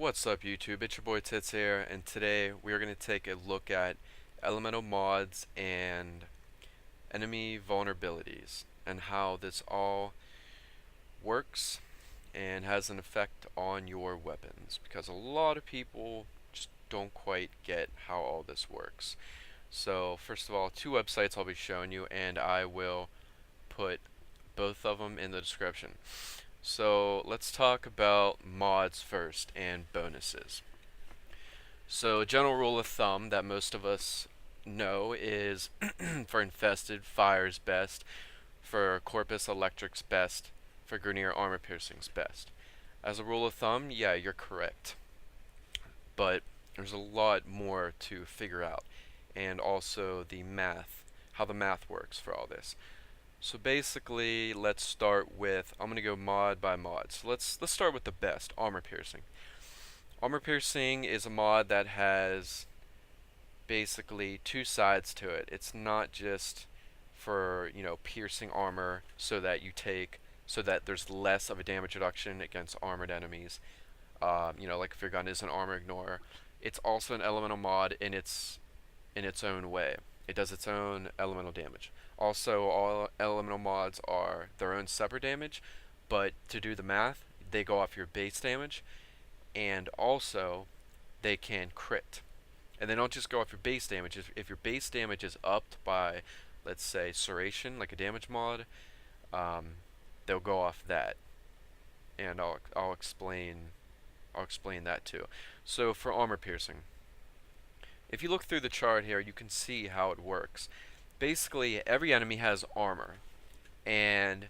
What's up YouTube, it's your boy Tits here, and today we are going to take a look at elemental mods and enemy vulnerabilities and how this all works and has an effect on your weapons, because a lot of people just don't quite get how all this works. So first of all, two websites I'll be showing you, and I will put both of them in the description. So let's talk about mods first and bonuses. So a general rule of thumb that most of us know is for infested, fire's best, for corpus, electric's best, for Grineer, armor piercing's best. As a rule of thumb, yeah, you're correct. But there's a lot more to figure out, and also the math, how the math works for all this. So basically, let's start with, I'm gonna go mod by mod. So let's start with the best, armor piercing. Armor piercing is a mod that has basically two sides to it. It's not just for, piercing armor so that there's less of a damage reduction against armored enemies. Like if your gun is an armor ignore. It's also an elemental mod in its own way. It does its own elemental damage. Also, all elemental mods are their own separate damage, but to do the math, they go off your base damage, and also they can crit. And they don't just go off your base damage. If your base damage is upped by, let's say, Serration, like a damage mod, they'll go off that. And I'll explain that too. So for armor piercing, if you look through the chart here, you can see how it works. Basically, every enemy has armor, and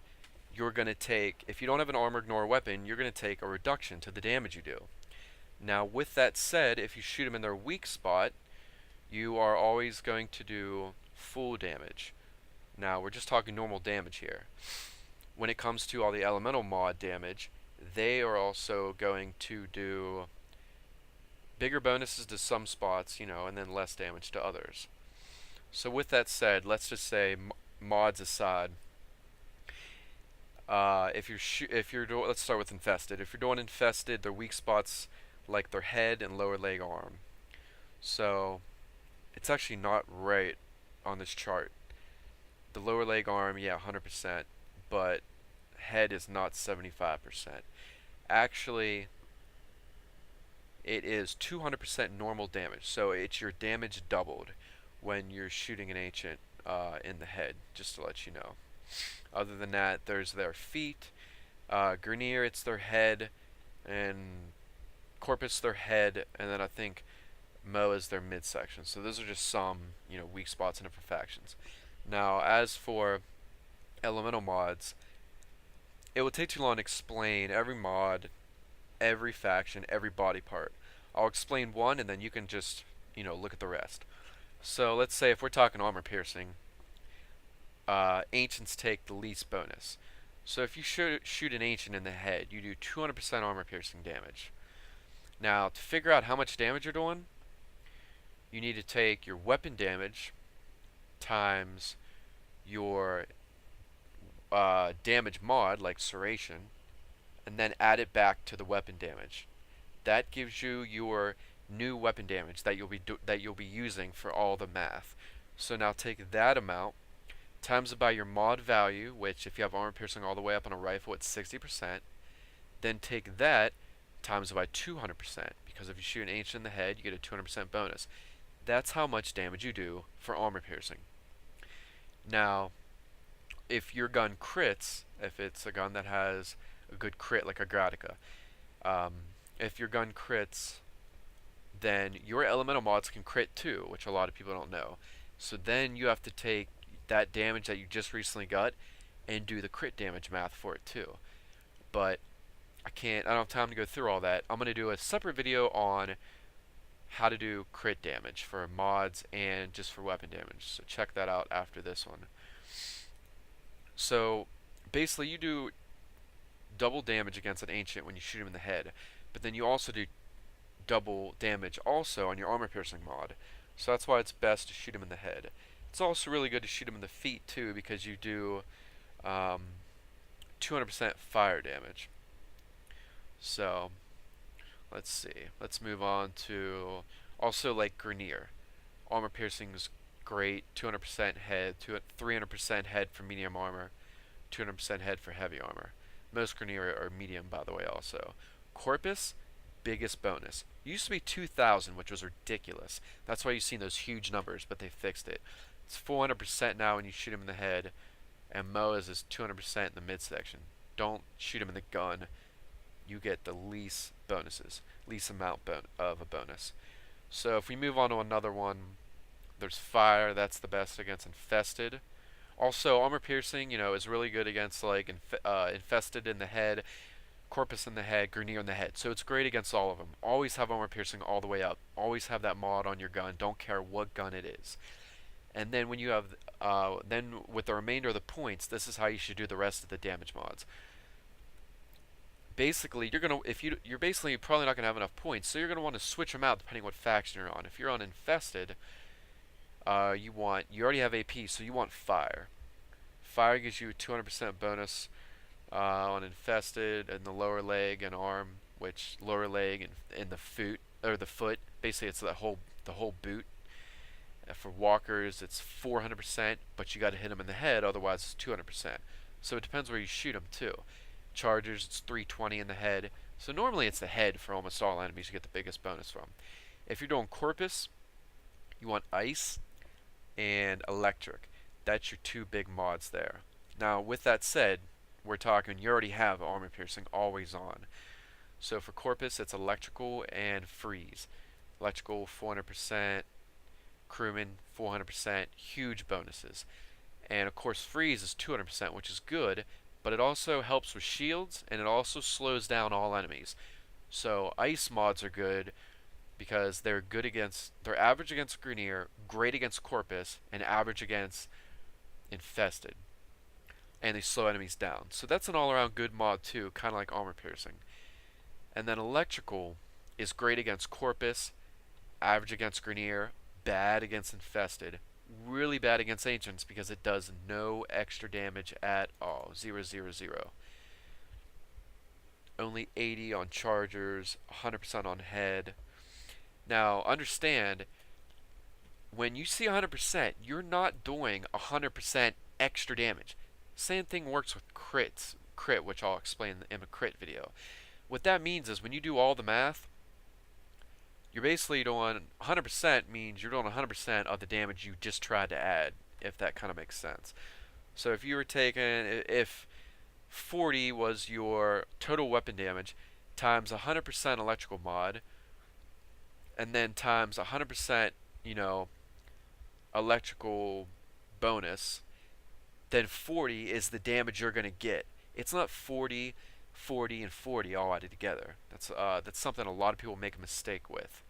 you're going to take, if you don't have an armor ignore weapon, you're going to take a reduction to the damage you do. Now, with that said, if you shoot them in their weak spot, you are always going to do full damage. Now, we're just talking normal damage here. When it comes to all the elemental mod damage, they are also going to do bigger bonuses to some spots, and then less damage to others. So with that said, let's just say mods aside, let's start with infested. If you're doing infested, their weak spots like their head and lower leg arm. So it's actually not right on this chart. The lower leg arm, yeah, 100%, but head is not 75%. Actually, it is 200% normal damage, so it's your damage doubled when you're shooting an ancient in the head, just to let you know. Other than that, there's their feet. Grineer, it's their head, and Corpus their head, and then I think Mo is their midsection. So those are just some, weak spots and imperfections. Now, as for elemental mods, it would take too long to explain every mod, every faction, every body part. I'll explain one, and then you can just, look at the rest. So let's say if we're talking armor piercing, ancients take the least bonus. So if you shoot an ancient in the head, you do 200% armor piercing damage. Now, to figure out how much damage you're doing, you need to take your weapon damage times your damage mod, like Serration, and then add it back to the weapon damage. That gives you your new weapon damage that you'll be using for all the math. So now take that amount, times it by your mod value, which if you have armor piercing all the way up on a rifle, it's 60%. Then take that times it by 200%, because if you shoot an ancient in the head, you get a 200% bonus. That's how much damage you do for armor piercing. Now, if your gun crits, if it's a gun that has a good crit like a Gradica, if your gun crits, then your elemental mods can crit too, which a lot of people don't know. So then you have to take that damage that you just recently got and do the crit damage math for it too. But I don't have time to go through all that. I'm going to do a separate video on how to do crit damage for mods and just for weapon damage. So check that out after this one. So basically you do double damage against an ancient when you shoot him in the head, but then you also do double damage also on your armor piercing mod. So that's why it's best to shoot him in the head. It's also really good to shoot him in the feet too, because you do 200% fire damage. So let's see. Let's move on to also like Grenier. Armor piercing's great. 200% head, 300% head for medium armor, 200% head for heavy armor. Most Grenier are medium, by the way, also. Corpus, biggest bonus. It used to be 2,000, which was ridiculous. That's why you've seen those huge numbers, but they fixed it. It's 400% now when you shoot him in the head, and Moa's is 200% in the midsection. Don't shoot him in the gun. You get the least bonuses, least amount of a bonus. So if we move on to another one, there's fire. That's the best against infested. Also, armor piercing, is really good against like infested in the head, corpus in the head, Grenier in the head. So it's great against all of them. Always have armor piercing all the way up. Always have that mod on your gun. Don't care what gun it is. And then when you have, then with the remainder of the points, this is how you should do the rest of the damage mods. Basically, you're basically probably not gonna have enough points, so you're gonna want to switch them out depending what faction you're on. If you're on infested, you already have AP, so you want fire. Fire gives you a 200% bonus on infested in the lower leg and arm, which lower leg and in the foot or the foot. Basically, it's the whole boot. For walkers, it's 400%, but you got to hit them in the head, otherwise it's 200%. So it depends where you shoot them too. Chargers, it's 320 in the head. So normally it's the head for almost all enemies you get the biggest bonus from. If you're doing corpus, you want ice and electric. That's your two big mods there. Now, with that said, we're talking you already have armor piercing always on. So for corpus, it's electrical and freeze. Electrical 400%, crewman 400%, huge bonuses. And of course, freeze is 200%, which is good, but it also helps with shields and it also slows down all enemies. So ice mods are good because they're average against Grenier, great against Corpus, and average against Infested. And they slow enemies down. So that's an all-around good mod too, kind of like armor piercing. And then electrical is great against Corpus, average against Grenier, bad against Infested, really bad against Ancients because it does no extra damage at all. 0, 0, 0. Only 80 on Chargers, 100% on Head. Now, understand, when you see 100%, you're not doing 100% extra damage. Same thing works with crit, which I'll explain in a crit video. What that means is when you do all the math, you're basically doing 100% means you're doing 100% of the damage you just tried to add, if that kind of makes sense. So if you were if 40 was your total weapon damage times 100% electrical mod, and then times 100%, electrical bonus, then 40 is the damage you're going to get. It's not 40, 40, and 40 all added together. That's something a lot of people make a mistake with.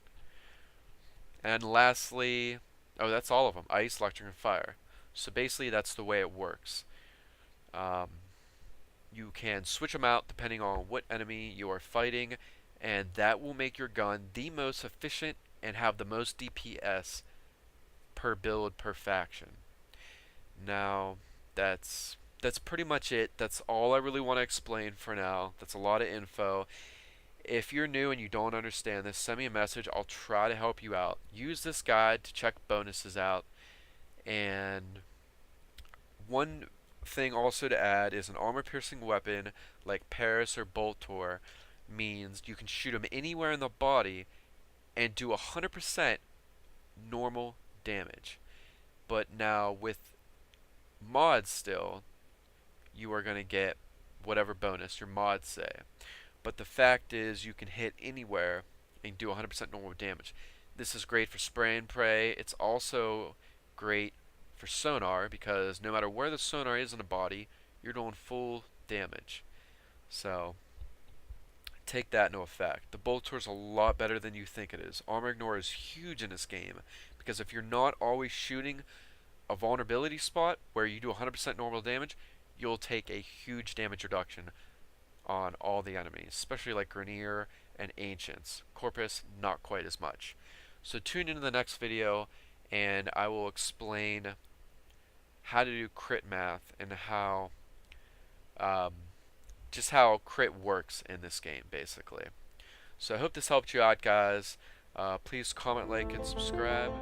And lastly, that's all of them: ice, electric, and fire. So basically, that's the way it works. You can switch them out depending on what enemy you are fighting, and that will make your gun the most efficient and have the most DPS per build per faction. Now, that's pretty much it. That's all I really want to explain for now. That's a lot of info. If you're new and you don't understand this, send me a message. I'll try to help you out. Use this guide to check bonuses out. And one thing also to add is an armor-piercing weapon like Paris or Boltor means you can shoot them anywhere in the body and do 100% normal damage. But now with mods still, you are going to get whatever bonus your mods say. But the fact is you can hit anywhere and do 100% normal damage. This is great for spray and pray. It's also great for sonar because no matter where the sonar is in the body, you're doing full damage. So take that into effect. The Boltor is a lot better than you think it is. Armor Ignore is huge in this game because if you're not always shooting a vulnerability spot where you do 100% normal damage, you'll take a huge damage reduction on all the enemies, especially like Grenier and Ancients. Corpus, not quite as much. So tune into the next video and I will explain how to do crit math and how just how crit works in this game basically. So I hope this helped you out, guys. Please comment, like, and subscribe.